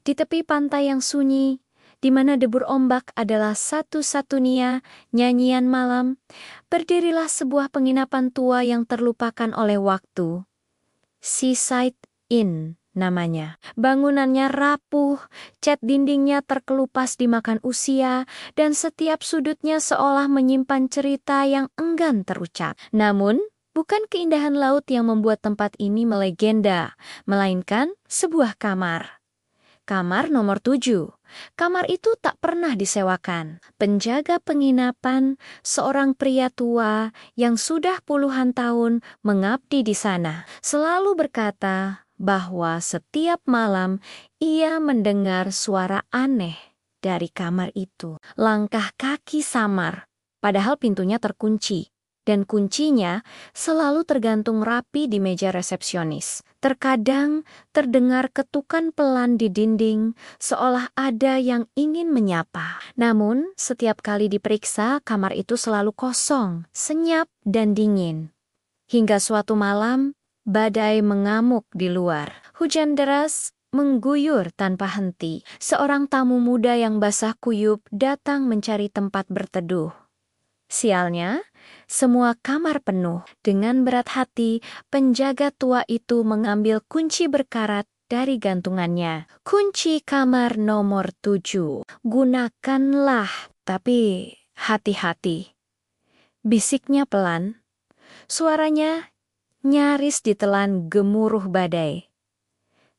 Di tepi pantai yang sunyi, di mana debur ombak adalah satu-satunya nyanyian malam, berdirilah sebuah penginapan tua yang terlupakan oleh waktu. Seaside Inn namanya. Bangunannya rapuh, cat dindingnya terkelupas dimakan usia, dan setiap sudutnya seolah menyimpan cerita yang enggan terucap. Namun, bukan keindahan laut yang membuat tempat ini melegenda, melainkan sebuah kamar. Kamar nomor 7. Kamar itu tak pernah disewakan. Penjaga penginapan, seorang pria tua yang sudah puluhan tahun mengabdi di sana, selalu berkata bahwa setiap malam ia mendengar suara aneh dari kamar itu. Langkah kaki samar, padahal pintunya terkunci. Dan kuncinya selalu tergantung rapi di meja resepsionis. Terkadang terdengar ketukan pelan di dinding, seolah ada yang ingin menyapa. Namun, setiap kali diperiksa, kamar itu selalu kosong, senyap, dan dingin. Hingga suatu malam, badai mengamuk di luar. Hujan deras mengguyur tanpa henti. Seorang tamu muda yang basah kuyup datang mencari tempat berteduh. Sialnya, semua kamar penuh. Dengan berat hati, penjaga tua itu mengambil kunci berkarat dari gantungannya. Kunci kamar nomor 7. Gunakanlah, tapi hati-hati. Bisiknya pelan. Suaranya nyaris ditelan gemuruh badai.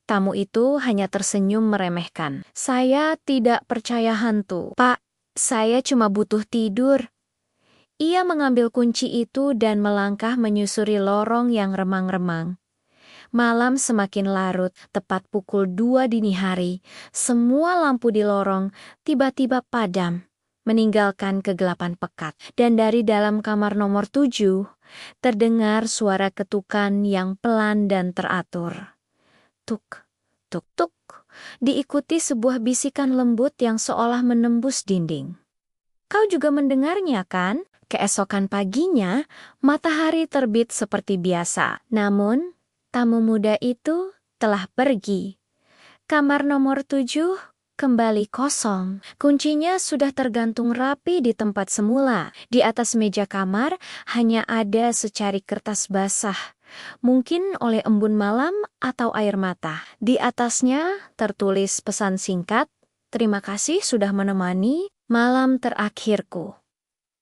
Tamu itu hanya tersenyum meremehkan. Saya tidak percaya hantu. Pak, saya cuma butuh tidur. Ia mengambil kunci itu dan melangkah menyusuri lorong yang remang-remang. Malam semakin larut, tepat pukul 2 dini hari. Semua lampu di lorong tiba-tiba padam, meninggalkan kegelapan pekat. Dan dari dalam kamar nomor 7, terdengar suara ketukan yang pelan dan teratur. Tuk, tuk, tuk, diikuti sebuah bisikan lembut yang seolah menembus dinding. Kau juga mendengarnya, kan? Keesokan paginya, matahari terbit seperti biasa. Namun, tamu muda itu telah pergi. Kamar nomor 7 kembali kosong. Kuncinya sudah tergantung rapi di tempat semula. Di atas meja kamar hanya ada secari kertas basah. Mungkin oleh embun malam atau air mata. Di atasnya tertulis pesan singkat, "Terima kasih sudah menemani malam terakhirku."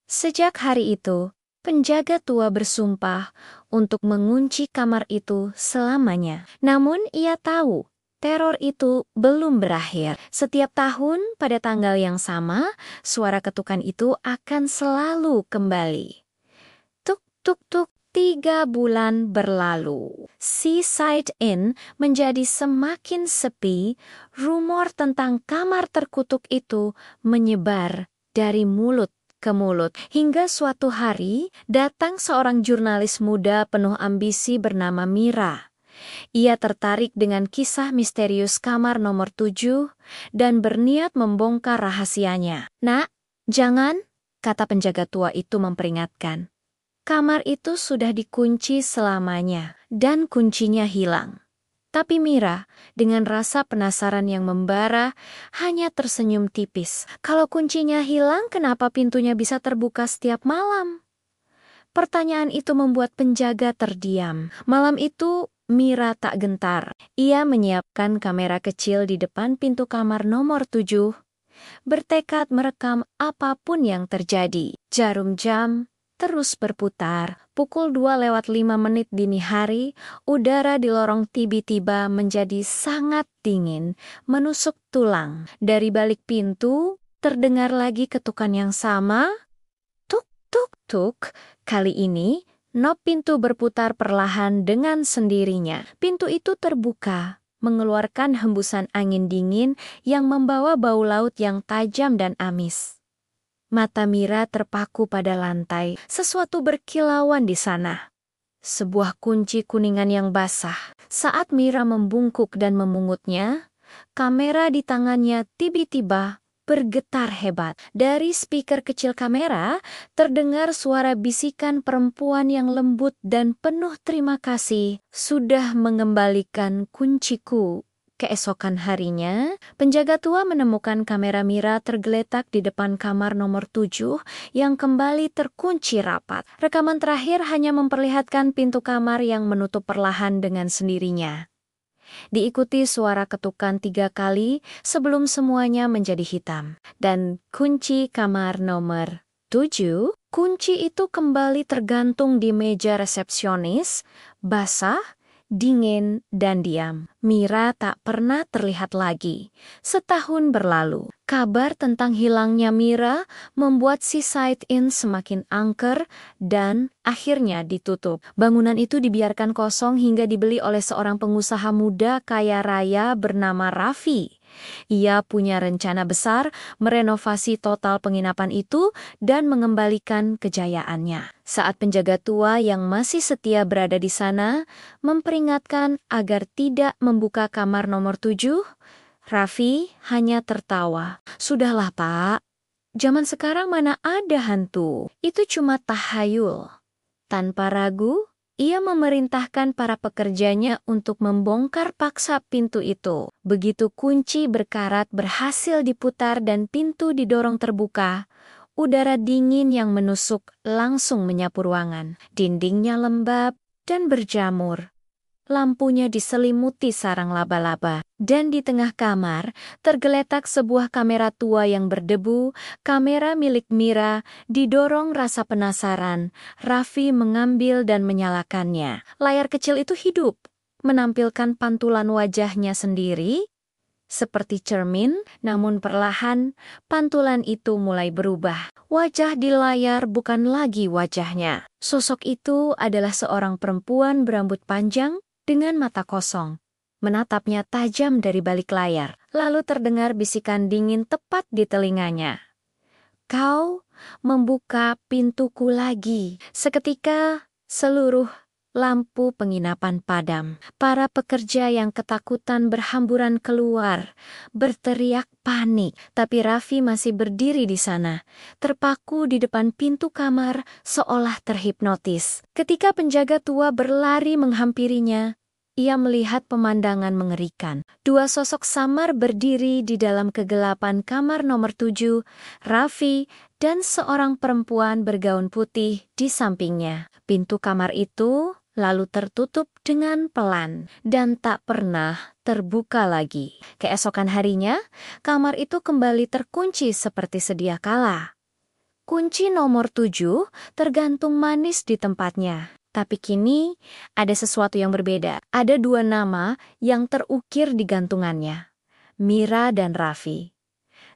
Sejak hari itu, penjaga tua bersumpah untuk mengunci kamar itu selamanya. Namun ia tahu, teror itu belum berakhir. Setiap tahun pada tanggal yang sama, suara ketukan itu akan selalu kembali. Tuk, tuk, tuk. 3 bulan berlalu. Seaside Inn menjadi semakin sepi. Rumor tentang kamar terkutuk itu menyebar dari mulut ke mulut. Hingga suatu hari, datang seorang jurnalis muda penuh ambisi bernama Mira. Ia tertarik dengan kisah misterius kamar nomor 7 dan berniat membongkar rahasianya. "Nak, jangan," kata penjaga tua itu memperingatkan. Kamar itu sudah dikunci selamanya, dan kuncinya hilang. Tapi Mira, dengan rasa penasaran yang membara, hanya tersenyum tipis. Kalau kuncinya hilang, kenapa pintunya bisa terbuka setiap malam? Pertanyaan itu membuat penjaga terdiam. Malam itu, Mira tak gentar. Ia menyiapkan kamera kecil di depan pintu kamar nomor 7, bertekad merekam apapun yang terjadi. Jarum jam terus berputar. Pukul 2:05 dini hari, udara di lorong tiba-tiba menjadi sangat dingin, menusuk tulang. Dari balik pintu, terdengar lagi ketukan yang sama. Tuk, tuk, tuk. Kali ini, knob pintu berputar perlahan dengan sendirinya. Pintu itu terbuka, mengeluarkan hembusan angin dingin yang membawa bau laut yang tajam dan amis. Mata Mira terpaku pada lantai. Sesuatu berkilauan di sana. Sebuah kunci kuningan yang basah. Saat Mira membungkuk dan memungutnya, kamera di tangannya tiba-tiba bergetar hebat. Dari speaker kecil kamera, terdengar suara bisikan perempuan yang lembut dan penuh terima kasih. "Sudah mengembalikan kunciku, Keesokan harinya, penjaga tua menemukan kamera Mira tergeletak di depan kamar nomor 7 yang kembali terkunci rapat. Rekaman terakhir hanya memperlihatkan pintu kamar yang menutup perlahan dengan sendirinya. Diikuti suara ketukan 3 kali sebelum semuanya menjadi hitam. Dan kunci kamar nomor 7, kunci itu kembali tergantung di meja resepsionis, basah, dingin, dan diam. Mira tak pernah terlihat lagi. Setahun berlalu. Kabar tentang hilangnya Mira membuat Seaside Inn semakin angker dan akhirnya ditutup. Bangunan itu dibiarkan kosong hingga dibeli oleh seorang pengusaha muda kaya raya bernama Raffi. Ia punya rencana besar merenovasi total penginapan itu dan mengembalikan kejayaannya. Saat penjaga tua yang masih setia berada di sana memperingatkan agar tidak membuka kamar nomor 7, Raffi hanya tertawa. "Sudahlah, Pak. Zaman sekarang mana ada hantu? Itu cuma tahayul." Tanpa ragu, ia memerintahkan para pekerjanya untuk membongkar paksa pintu itu. Begitu kunci berkarat berhasil diputar dan pintu didorong terbuka, udara dingin yang menusuk langsung menyapu ruangan. Dindingnya lembab dan berjamur. Lampunya diselimuti sarang laba-laba. Dan di tengah kamar, tergeletak sebuah kamera tua yang berdebu, kamera milik Mira. Didorong rasa penasaran, Raffi mengambil dan menyalakannya. Layar kecil itu hidup, menampilkan pantulan wajahnya sendiri, seperti cermin, namun perlahan, pantulan itu mulai berubah. Wajah di layar bukan lagi wajahnya. Sosok itu adalah seorang perempuan berambut panjang, dengan mata kosong, menatapnya tajam dari balik layar. Lalu terdengar bisikan dingin tepat di telinganya. "Kau membuka pintuku lagi." Seketika, seluruh lampu penginapan padam. Para pekerja yang ketakutan berhamburan keluar, berteriak panik. Tapi Raffi masih berdiri di sana, terpaku di depan pintu kamar seolah terhipnotis. Ketika penjaga tua berlari menghampirinya, ia melihat pemandangan mengerikan. 2 sosok samar berdiri di dalam kegelapan kamar nomor 7, Raffi dan seorang perempuan bergaun putih di sampingnya. Pintu kamar itu lalu tertutup dengan pelan dan tak pernah terbuka lagi. Keesokan harinya, kamar itu kembali terkunci seperti sedia kala. Kunci nomor 7 tergantung manis di tempatnya. Tapi kini ada sesuatu yang berbeda. Ada 2 nama yang terukir di gantungannya, Mira dan Raffi.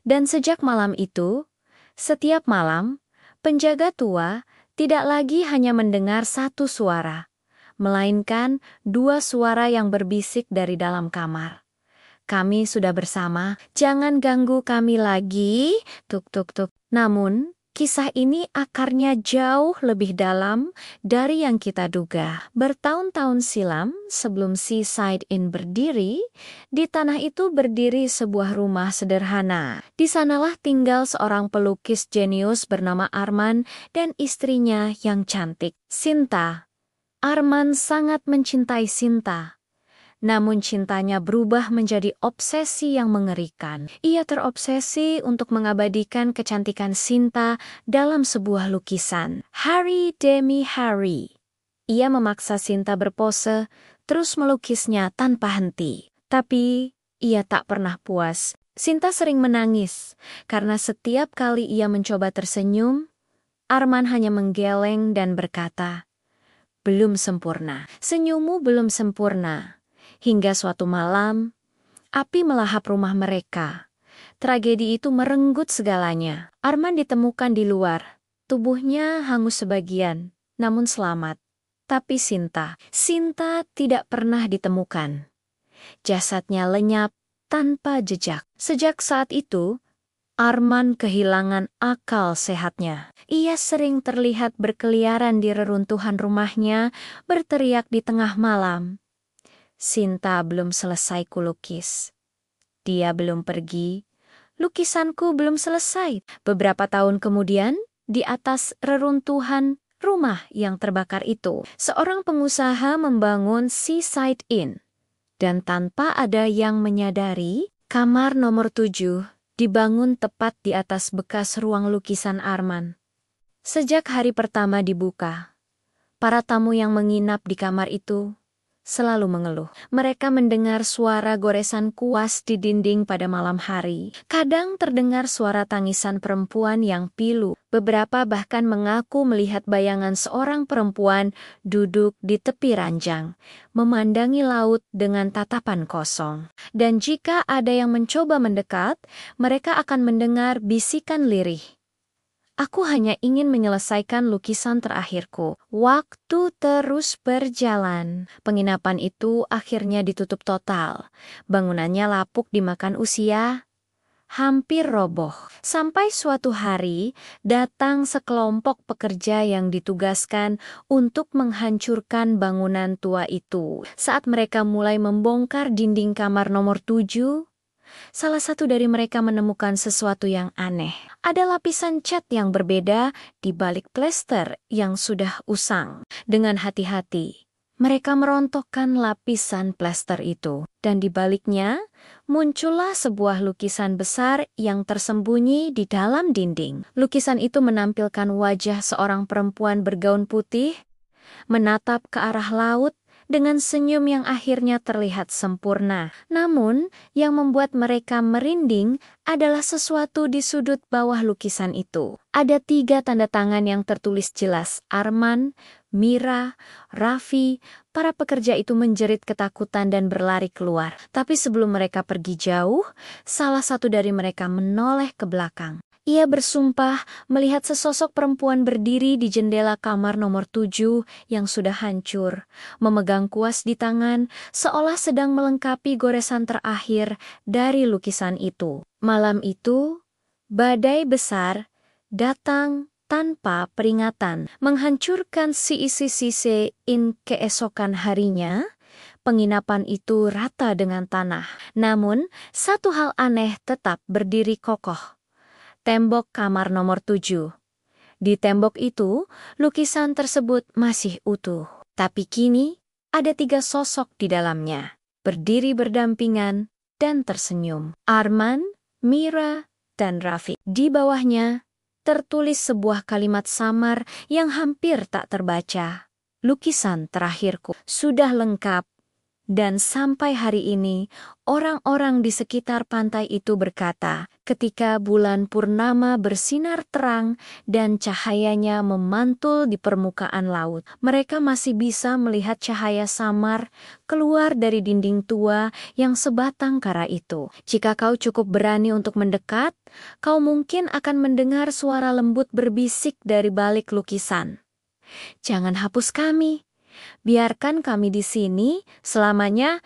Dan sejak malam itu, setiap malam, penjaga tua tidak lagi hanya mendengar satu suara, melainkan 2 suara yang berbisik dari dalam kamar. "Kami sudah bersama, jangan ganggu kami lagi, tuk tuk tuk." Namun, kisah ini akarnya jauh lebih dalam dari yang kita duga. Bertahun-tahun silam, sebelum Seaside Inn berdiri, di tanah itu berdiri sebuah rumah sederhana. Di sanalah tinggal seorang pelukis jenius bernama Arman dan istrinya yang cantik, Sinta. Arman sangat mencintai Sinta. Namun cintanya berubah menjadi obsesi yang mengerikan. Ia terobsesi untuk mengabadikan kecantikan Sinta dalam sebuah lukisan, Hari Demi Hari. Ia memaksa Sinta berpose, terus melukisnya tanpa henti. Tapi ia tak pernah puas. Sinta sering menangis, karena setiap kali ia mencoba tersenyum, Arman hanya menggeleng dan berkata, "Belum sempurna, senyummu belum sempurna." Hingga suatu malam, api melahap rumah mereka. Tragedi itu merenggut segalanya. Arman ditemukan di luar. Tubuhnya hangus sebagian, namun selamat. Tapi Sinta tidak pernah ditemukan. Jasadnya lenyap tanpa jejak. Sejak saat itu, Arman kehilangan akal sehatnya. Ia sering terlihat berkeliaran di reruntuhan rumahnya, berteriak di tengah malam, "Sinta belum selesai kulukis. Dia belum pergi. Lukisanku belum selesai." Beberapa tahun kemudian, di atas reruntuhan rumah yang terbakar itu, seorang pengusaha membangun Seaside Inn. Dan tanpa ada yang menyadari, kamar nomor 7 dibangun tepat di atas bekas ruang lukisan Arman. Sejak hari pertama dibuka, para tamu yang menginap di kamar itu selalu mengeluh. Mereka mendengar suara goresan kuas di dinding pada malam hari. Kadang terdengar suara tangisan perempuan yang pilu. Beberapa bahkan mengaku melihat bayangan seorang perempuan duduk di tepi ranjang, memandangi laut dengan tatapan kosong. Dan jika ada yang mencoba mendekat, mereka akan mendengar bisikan lirih. Aku hanya ingin menyelesaikan lukisan terakhirku. Waktu terus berjalan. Penginapan itu akhirnya ditutup total. Bangunannya lapuk dimakan usia, hampir roboh. Sampai suatu hari, datang sekelompok pekerja yang ditugaskan untuk menghancurkan bangunan tua itu. Saat mereka mulai membongkar dinding kamar nomor 7, salah satu dari mereka menemukan sesuatu yang aneh. Ada lapisan cat yang berbeda di balik plester yang sudah usang. Dengan hati-hati, mereka merontokkan lapisan plester itu. Dan di baliknya, muncullah sebuah lukisan besar yang tersembunyi di dalam dinding. Lukisan itu menampilkan wajah seorang perempuan bergaun putih, menatap ke arah laut, dengan senyum yang akhirnya terlihat sempurna. Namun, yang membuat mereka merinding adalah sesuatu di sudut bawah lukisan itu. Ada 3 tanda tangan yang tertulis jelas. Arman, Mira, Raffi. Para pekerja itu menjerit ketakutan dan berlari keluar. Tapi sebelum mereka pergi jauh, salah satu dari mereka menoleh ke belakang. Ia bersumpah melihat sesosok perempuan berdiri di jendela kamar nomor 7 yang sudah hancur, memegang kuas di tangan seolah sedang melengkapi goresan terakhir dari lukisan itu. Malam itu, badai besar datang tanpa peringatan, menghancurkan sisi-sisi keesokan harinya. Penginapan itu rata dengan tanah. Namun, satu hal aneh tetap berdiri kokoh. Tembok kamar nomor 7. Di tembok itu, lukisan tersebut masih utuh. Tapi kini, ada 3 sosok di dalamnya, berdiri berdampingan dan tersenyum. Arman, Mira, dan Raffi. Di bawahnya, tertulis sebuah kalimat samar yang hampir tak terbaca. Lukisan terakhirku sudah lengkap. Dan sampai hari ini, orang-orang di sekitar pantai itu berkata, ketika bulan purnama bersinar terang dan cahayanya memantul di permukaan laut, mereka masih bisa melihat cahaya samar keluar dari dinding tua yang sebatang kara itu. Jika kau cukup berani untuk mendekat, kau mungkin akan mendengar suara lembut berbisik dari balik lukisan. Jangan hapus kami. Biarkan kami di sini selamanya.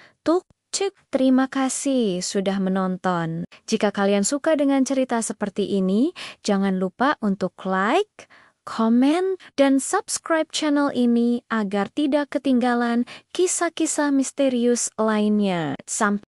Terima kasih sudah menonton. Jika kalian suka dengan cerita seperti ini, jangan lupa untuk like, komen, dan subscribe channel ini agar tidak ketinggalan kisah-kisah misterius lainnya. Sampai